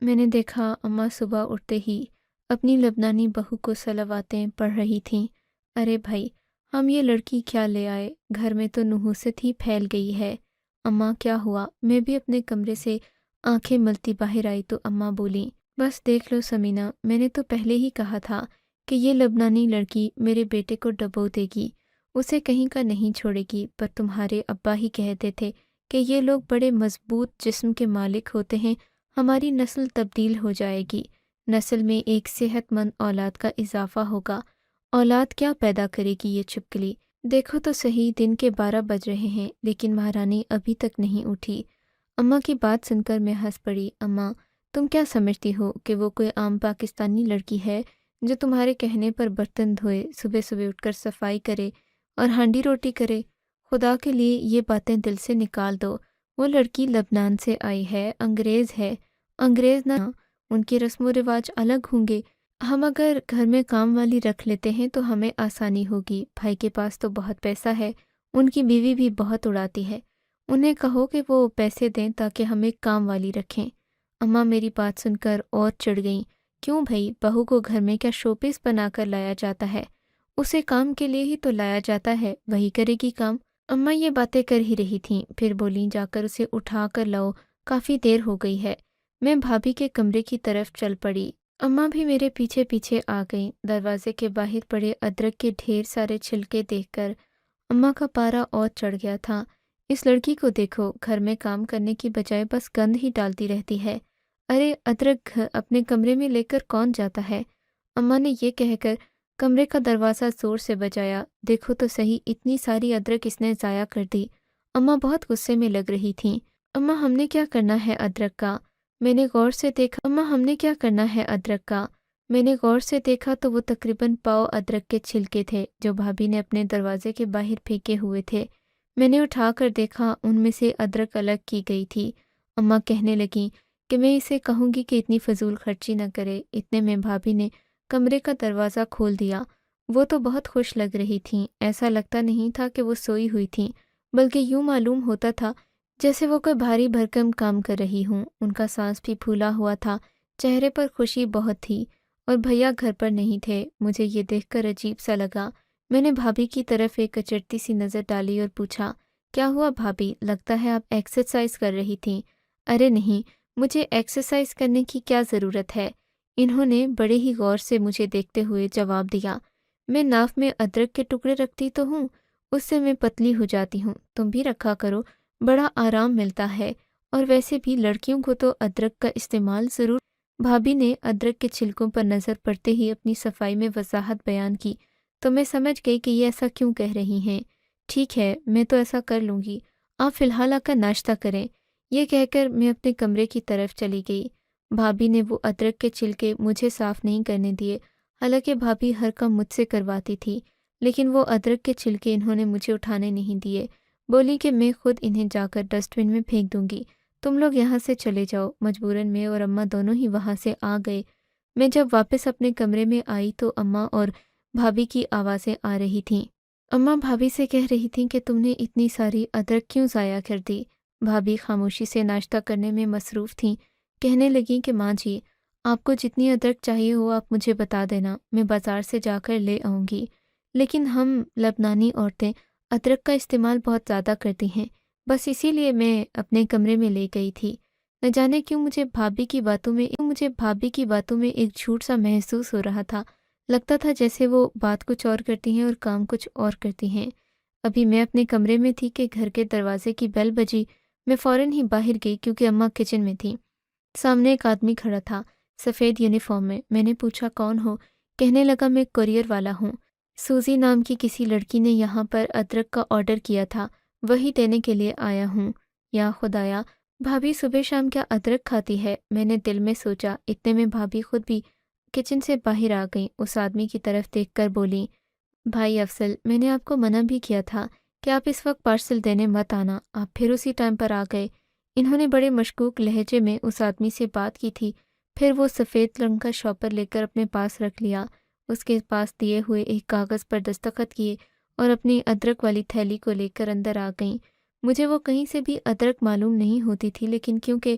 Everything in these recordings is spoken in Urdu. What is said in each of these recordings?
میں نے دیکھا اماں صبح اٹھتے ہی اپنی لبنانی بہو کو صلواتیں پڑھ رہی تھیں۔ ارے بھائی، ہم یہ لڑکی کیا لے آئے، گھر میں تو نحوست ہی پھیل گئی ہے۔ اماں کیا ہوا؟ میں بھی اپنے کمرے سے آنکھیں ملتی باہر آئی تو اماں بولیں، بس دیکھ لو سمینہ، میں نے تو پہلے ہی کہا تھا کہ یہ لبنانی لڑکی میرے بیٹے کو ڈبو دے گی، اسے کہیں کا نہیں چھوڑے گی، پر تمہارے ابا ہی کہتے تھے کہ یہ لوگ بڑے مضبوط جسم کے مالک ہوتے ہیں، ہماری نسل تبدیل ہو جائے گی، نسل میں ایک صحت مند اولاد کا اضافہ ہوگا۔ اولاد کیا پیدا کرے گی یہ چھپکلی؟ دیکھو تو صحیح، دن کے 12 بج رہے ہیں لیکن مہارانی ابھی تک نہیں اٹھی۔ اماں کی بات سن کر میں ہنس پڑی۔ اماں، تم کیا سمجھتی ہو کہ وہ کوئی عام پاکستانی لڑکی ہے جو تمہارے کہنے پر برتن دھوئے، صبح صبح اٹھ کر صفائی کرے اور ہانڈی روٹی کرے؟ خدا کے لیے یہ باتیں دل سے نکال دو۔ وہ لڑکی لبنان سے آئی ہے، انگریز ہے، انگریز نہ، ان کے رسم و رواج الگ ہوں گے۔ ہم اگر گھر میں کام والی رکھ لیتے ہیں تو ہمیں آسانی ہوگی۔ بھائی کے پاس تو بہت پیسہ ہے، ان کی بیوی بھی بہت اڑاتی ہے، انہیں کہو کہ وہ پیسے دیں تاکہ ہم ایک کام والی رکھیں۔ اماں میری بات سن کر اور چڑھ گئیں۔ کیوں بھائی، بہو کو گھر میں کیا شو پیس بنا کر لایا جاتا ہے؟ اسے کام کے لیے ہی تو لایا جاتا ہے، وہی کرے گی کام۔ اماں یہ باتیں کر ہی رہی تھیں، پھر بولیں، جا کر اسے اٹھا کر لاؤ، کافی دیر ہو گئی ہے۔ میں بھابھی کے کمرے کی طرف چل پڑی۔ اماں بھی میرے پیچھے پیچھے آ گئیں۔ دروازے کے باہر پڑے ادرک کے ڈھیر سارے چھلکے دیکھ کر اماں کا پارا اور چڑھ گیا تھا۔ اس لڑکی کو دیکھو، گھر میں کام کرنے کی بجائے بس گند ہی ڈالتی رہتی ہے۔ ارے ادرک اپنے کمرے میں لے کر کون جاتا ہے؟ اماں نے یہ کہہ کر کمرے کا دروازہ زور سے بجایا۔ دیکھو تو صحیح، اتنی ساری ادرک اس نے ضائع کر دی۔ اماں بہت غصے میں لگ رہی تھیں۔ اماں ہم نے کیا کرنا ہے ادرک کا؟ میں نے غور سے دیکھا اماں ہم نے کیا کرنا ہے ادرک کا؟ میں نے غور سے دیکھا تو وہ تقریباً پاؤ ادرک کے چھلکے تھے جو بھابھی نے اپنے دروازے کے باہر پھینکے ہوئے تھے۔ میں نے اٹھا کر دیکھا، ان میں سے ادرک الگ کی گئی تھی۔ اماں کہنے لگیں کہ میں اسے کہوں گی کہ اتنی فضول خرچی نہ کرے۔ اتنے میں بھابھی نے کمرے کا دروازہ کھول دیا۔ وہ تو بہت خوش لگ رہی تھیں، ایسا لگتا نہیں تھا کہ وہ سوئی ہوئی تھیں، بلکہ یوں معلوم ہوتا تھا جیسے وہ کوئی بھاری بھرکم کام کر رہی ہوں۔ ان کا سانس بھی پھولا ہوا تھا، چہرے پر خوشی بہت تھی، اور بھیا گھر پر نہیں تھے۔ مجھے یہ دیکھ کر عجیب سا لگا۔ میں نے بھابھی کی طرف ایک اچرتی سی نظر ڈالی اور پوچھا، کیا ہوا بھابھی؟ لگتا ہے آپ ایکسرسائز کر رہی تھیں۔ ارے نہیں، مجھے ایکسرسائز کرنے کی کیا ضرورت ہے؟ انہوں نے بڑے ہی غور سے مجھے دیکھتے ہوئے جواب دیا، میں ناف میں ادرک کے ٹکڑے رکھتی تو ہوں، اس سے میں پتلی ہو جاتی ہوں، تم بھی رکھا کرو، بڑا آرام ملتا ہے، اور ویسے بھی لڑکیوں کو تو ادرک کا استعمال ضرور۔ بھابھی نے ادرک کے چھلکوں پر نظر پڑتے ہی اپنی صفائی میں وضاحت بیان کی، تو میں سمجھ گئی کہ یہ ایسا کیوں کہہ رہی ہیں۔ ٹھیک ہے، میں تو ایسا کر لوں گی، آپ فی الحال آ کر ناشتہ کریں۔ یہ کہہ کر میں اپنے کمرے کی طرف چلی گئی۔ بھابھی نے وہ ادرک کے چھلکے مجھے صاف نہیں کرنے دیے، حالانکہ بھابھی ہر کام مجھ سے کرواتی تھی، لیکن وہ ادرک کے چھلکے انہوں نے مجھے اٹھانے نہیں دیے۔ بولی کہ میں خود انہیں جا کر ڈسٹ بن میں پھینک دوں گی، تم لوگ یہاں سے چلے جاؤ۔ مجبوراً میں اور اماں دونوں ہی وہاں سے آ گئے۔ میں جب واپس اپنے کمرے میں آئی تو اماں اور بھابھی کی آوازیں آ رہی تھیں۔ اماں بھابھی سے کہہ رہی تھیں کہ تم نے اتنی ساری ادرک کیوں ضائع کر دی؟ بھابھی خاموشی سے ناشتہ کرنے میں مصروف تھیں۔ کہنے لگیں کہ ماں جی، آپ کو جتنی ادرک چاہیے ہو آپ مجھے بتا دینا، میں بازار سے جا کر لے آؤں گی، لیکن ہم لبنانی عورتیں ادرک کا استعمال بہت زیادہ کرتی ہیں، بس اسی لیے میں اپنے کمرے میں لے گئی تھی۔ نہ جانے کیوں مجھے بھابھی کی باتوں میں ایک جھوٹ سا محسوس ہو رہا تھا، لگتا تھا جیسے وہ بات کچھ اور کرتی ہیں اور کام کچھ اور کرتی ہیں۔ ابھی میں اپنے کمرے میں تھی کہ گھر کے دروازے کی بیل بجی۔ میں فوراً ہی باہر گئی کیونکہ اماں کچن میں تھیں۔ سامنے ایک آدمی کھڑا تھا، سفید یونیفارم میں۔ میں نے پوچھا کون ہو؟ کہنے لگا میں کوریئر والا ہوں، سوزی نام کی کسی لڑکی نے یہاں پر ادرک کا آرڈر کیا تھا، وہی دینے کے لیے آیا ہوں۔ یا خدایا، بھابھی صبح شام کیا ادرک کھاتی ہے؟ میں نے دل میں سوچا۔ اتنے میں بھابھی خود بھی کچن سے باہر آ گئیں۔ اس آدمی کی طرف دیکھ کر بولیں، بھائی افضل، میں نے آپ کو منع بھی کیا تھا کہ آپ اس وقت پارسل دینے مت آنا، آپ پھر اسی ٹائم پر آ گئے۔ انہوں نے بڑے مشکوک لہجے میں اس آدمی سے بات کی تھی، پھر وہ سفید رنگ کا شاپر لے کر اپنے پاس رکھ لیا، اس کے پاس دیے ہوئے ایک کاغذ پر دستخط کیے اور اپنی ادرک والی تھیلی کو لے کر اندر آ گئیں۔ مجھے وہ کہیں سے بھی ادرک معلوم نہیں ہوتی تھی، لیکن کیونکہ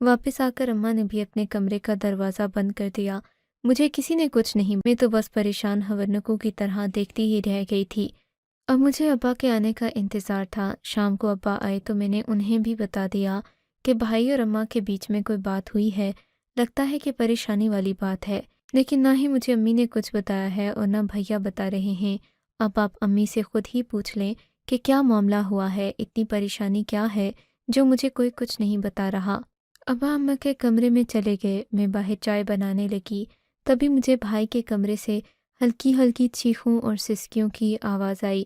واپس آ کر اماں نے بھی اپنے کمرے کا دروازہ بند کر دیا۔ مجھے کسی نے کچھ نہیں، میں تو بس پریشان حورنکوں کی طرح دیکھتی ہی رہ گئی تھی۔ اب مجھے ابا کے آنے کا انتظار تھا۔ شام کو ابا آئے تو میں نے انہیں بھی بتا دیا کہ بھائی اور اماں کے بیچ میں کوئی بات ہوئی ہے، لگتا ہے کہ پریشانی والی بات ہے، لیکن نہ ہی مجھے امی نے کچھ بتایا ہے اور نہ بھیا بتا رہے ہیں۔ اب آپ امی سے خود ہی پوچھ لیں کہ کیا معاملہ ہوا ہے، اتنی پریشانی کیا ہے جو مجھے کوئی کچھ نہیں بتا رہا۔ ابا اماں کے کمرے میں چلے گئے، میں باہر چائے بنانے لگی، تبھی مجھے بھائی کے کمرے سے ہلکی ہلکی چیخوں اور سسکیوں کی آواز آئی۔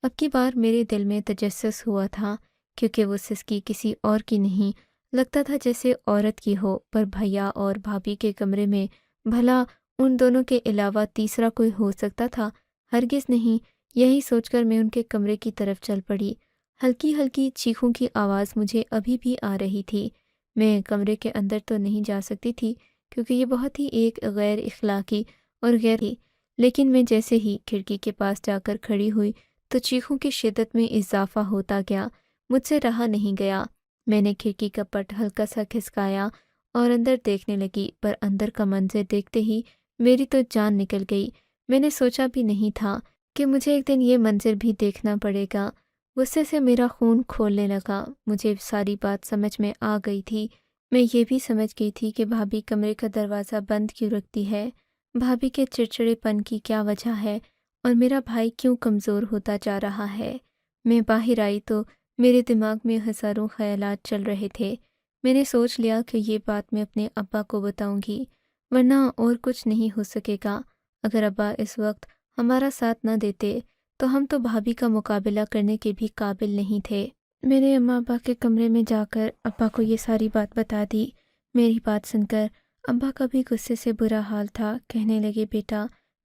اب کی بار میرے دل میں تجسس ہوا تھا، کیونکہ وہ سسکی کسی اور کی نہیں، لگتا تھا جیسے عورت کی ہو، پر بھیا اور بھابھی کے کمرے میں بھلا ان دونوں کے علاوہ تیسرا کوئی ہو سکتا تھا؟ ہرگز نہیں۔ یہی سوچ کر میں ان کے کمرے کی طرف چل پڑی۔ ہلکی ہلکی چیخوں کی آواز مجھے ابھی بھی آ رہی تھی۔ میں کمرے کے اندر تو نہیں جا سکتی تھی، کیونکہ یہ بہت ہی ایک غیر اخلاقی اور غیر تھی، لیکن میں جیسے ہی کھڑکی کے پاس جا کر کھڑی ہوئی تو چیخوں کی شدت میں اضافہ ہوتا گیا، مجھ سے رہا نہیں گیا۔ میں نے کھڑکی کا پٹ ہلکا سا کھسکایا اور اندر دیکھنے لگی، پر اندر کا منظر دیکھتے ہی میری تو جان نکل گئی۔ میں نے سوچا بھی نہیں تھا کہ مجھے ایک دن یہ منظر بھی دیکھنا پڑے گا۔ غصے سے میرا خون کھولنے لگا۔ مجھے ساری بات سمجھ میں آ گئی تھی۔ میں یہ بھی سمجھ گئی تھی کہ بھابھی کمرے کا دروازہ بند کیوں رکھتی ہے، بھابھی کے چڑچڑے پن کی کیا وجہ ہے، اور میرا بھائی کیوں کمزور ہوتا جا رہا ہے۔ میں باہر آئی تو میرے دماغ میں ہزاروں خیالات چل رہے تھے۔ میں نے سوچ لیا کہ یہ بات میں اپنے ابا کو بتاؤں گی، ورنہ اور کچھ نہیں ہو سکے گا۔ اگر ابا اس وقت ہمارا ساتھ نہ دیتے تو ہم تو بھابھی کا مقابلہ کرنے کے بھی قابل نہیں تھے۔ میں نے اماں ابا کے کمرے میں جا کر ابا کو یہ ساری بات بتا دی۔ میری بات سن کر ابا کا بھی غصے سے برا حال تھا۔ کہنے لگے،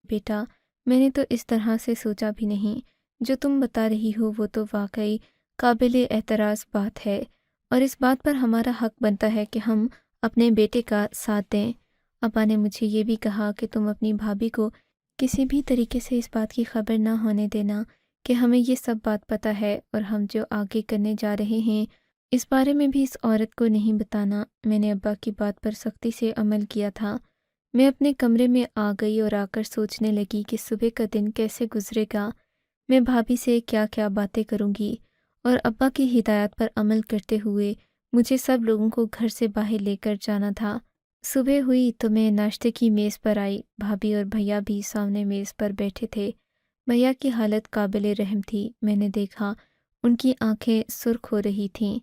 بیٹا میں نے تو اس طرح سے سوچا بھی نہیں، جو تم بتا رہی ہو وہ تو واقعی قابل اعتراض بات ہے، اور اس بات پر ہمارا حق بنتا ہے کہ ہم اپنے بیٹے کا ساتھ دیں۔ ابا نے مجھے یہ بھی کہا کہ تم اپنی بھابھی کو کسی بھی طریقے سے اس بات کی خبر نہ ہونے دینا کہ ہمیں یہ سب بات پتہ ہے، اور ہم جو آگے کرنے جا رہے ہیں اس بارے میں بھی اس عورت کو نہیں بتانا۔ میں نے ابا کی بات پر سختی سے عمل کیا تھا۔ میں اپنے کمرے میں آ گئی اور آ کر سوچنے لگی کہ صبح کا دن کیسے گزرے گا، میں بھابھی سے کیا کیا باتیں کروں گی، اور ابا کی ہدایات پر عمل کرتے ہوئے مجھے سب لوگوں کو گھر سے باہر لے کر جانا تھا۔ صبح ہوئی تو میں ناشتے کی میز پر آئی۔ بھابھی اور بھیا بھی سامنے میز پر بیٹھے تھے۔ بھیا کی حالت قابل رحم تھی۔ میں نے دیکھا ان کی آنکھیں سرخ ہو رہی تھیں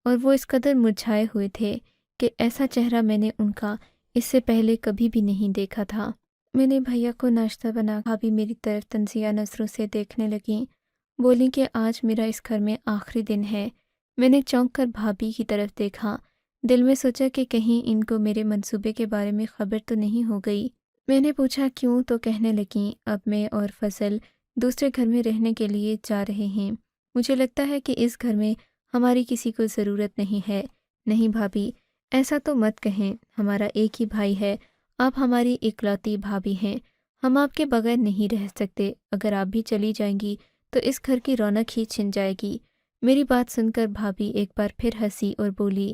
اور وہ اس قدر مرجھائے ہوئے تھے کہ ایسا چہرہ میں نے ان کا اس سے پہلے کبھی بھی نہیں دیکھا تھا۔ میں نے بھیا کو ناشتہ بنا، بھابھی میری طرف تنزیہ نظروں سے دیکھنے لگیں، بولیں کہ آج میرا اس گھر میں آخری دن ہے۔ میں نے چونک کر بھابھی کی طرف دیکھا، دل میں سوچا کہ کہیں ان کو میرے منصوبے کے بارے میں خبر تو نہیں ہو گئی۔ میں نے پوچھا کیوں، تو کہنے لگیں اب میں اور فضل دوسرے گھر میں رہنے کے لیے جا رہے ہیں۔ مجھے لگتا ہے کہ اس گھر میں ہماری کسی کو ضرورت نہیں ہے۔ نہیں بھابھی، ایسا تو مت کہیں، ہمارا ایک ہی بھائی ہے، آپ ہماری اکلوتی بھابھی ہیں، ہم آپ کے بغیر نہیں رہ سکتے۔ اگر آپ بھی چلی جائیں گی تو اس گھر کی رونق ہی چھن جائے گی۔ میری بات سن کر بھابھی ایک بار پھر ہنسی اور بولی،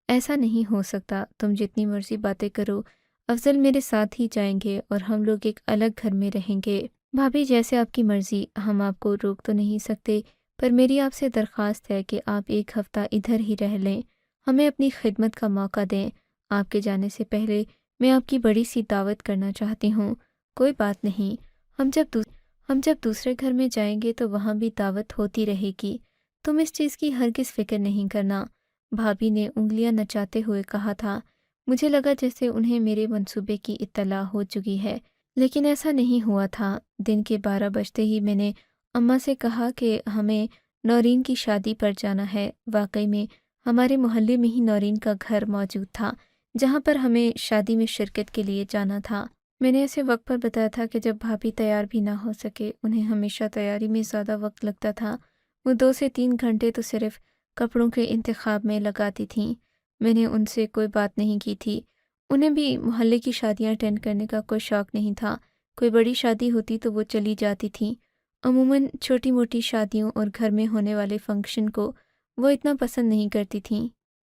ایسا نہیں ہو سکتا، تم جتنی مرضی باتیں کرو، افضل میرے ساتھ ہی جائیں گے اور ہم لوگ ایک الگ گھر میں رہیں گے۔ بھابھی جیسے آپ کی مرضی، ہم آپ کو روک تو نہیں سکتے، پر میری آپ سے درخواست ہے کہ آپ ایک ہفتہ ادھر ہی رہ لیں، ہمیں اپنی خدمت کا موقع دیں۔ آپ کے جانے سے پہلے میں آپ کی بڑی سی دعوت کرنا چاہتی ہوں۔ کوئی بات نہیں، ہم جب دوسرے گھر میں جائیں گے تو وہاں بھی دعوت ہوتی رہے گی، تم اس چیز کی ہرگز فکر نہیں کرنا۔ بھابھی نے انگلیاں نچاتے ہوئے کہا تھا۔ مجھے لگا جیسے انہیں میرے منصوبے کی اطلاع ہو چکی ہے، لیکن ایسا نہیں ہوا تھا۔ دن کے 12 بجتے ہی میں نے اماں سے کہا کہ ہمیں نورین کی شادی پر جانا ہے۔ واقعی میں ہمارے محلے میں ہی نورین کا گھر موجود تھا جہاں پر ہمیں شادی میں شرکت کے لیے جانا تھا۔ میں نے ایسے وقت پر بتایا تھا کہ جب بھابھی تیار بھی نہ ہو سکے، انہیں ہمیشہ تیاری میں زیادہ وقت لگتا تھا، وہ 2 سے 3 گھنٹے تو صرف کپڑوں کے انتخاب میں لگاتی تھیں۔ میں نے ان سے کوئی بات نہیں کی تھی، انہیں بھی محلے کی شادیاں اٹینڈ کرنے کا کوئی شوق نہیں تھا۔ کوئی بڑی شادی ہوتی تو وہ چلی جاتی تھیں، عموماً چھوٹی موٹی شادیوں اور گھر میں ہونے والے فنکشن کو وہ اتنا پسند نہیں کرتی تھیں۔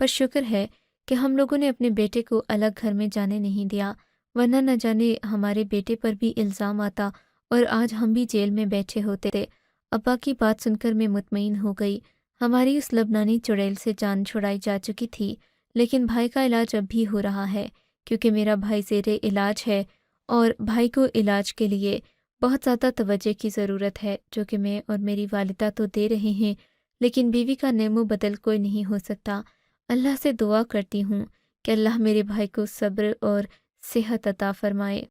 پر شکر ہے کہ ہم لوگوں نے اپنے بیٹے کو الگ گھر میں جانے نہیں دیا، ورنہ نہ جانے ہمارے بیٹے پر بھی الزام آتا اور آج ہم بھی جیل میں بیٹھے ہوتے تھے۔ ابا کی بات سن کر میں مطمئن ہو گئی۔ ہماری اس لبنانی چڑیل سے جان چھڑائی جا چکی تھی، لیکن بھائی کا علاج اب بھی ہو رہا ہے، کیونکہ میرا بھائی زیر علاج ہے اور بھائی کو علاج کے لیے بہت زیادہ توجہ کی ضرورت ہے، جو کہ میں اور میری والدہ تو دے رہے ہیں، لیکن بیوی کا نعم و بدل کوئی نہیں ہو سکتا۔ اللہ سے دعا کرتی ہوں کہ اللہ میرے بھائی کو صبر اور صحت عطا فرمائے۔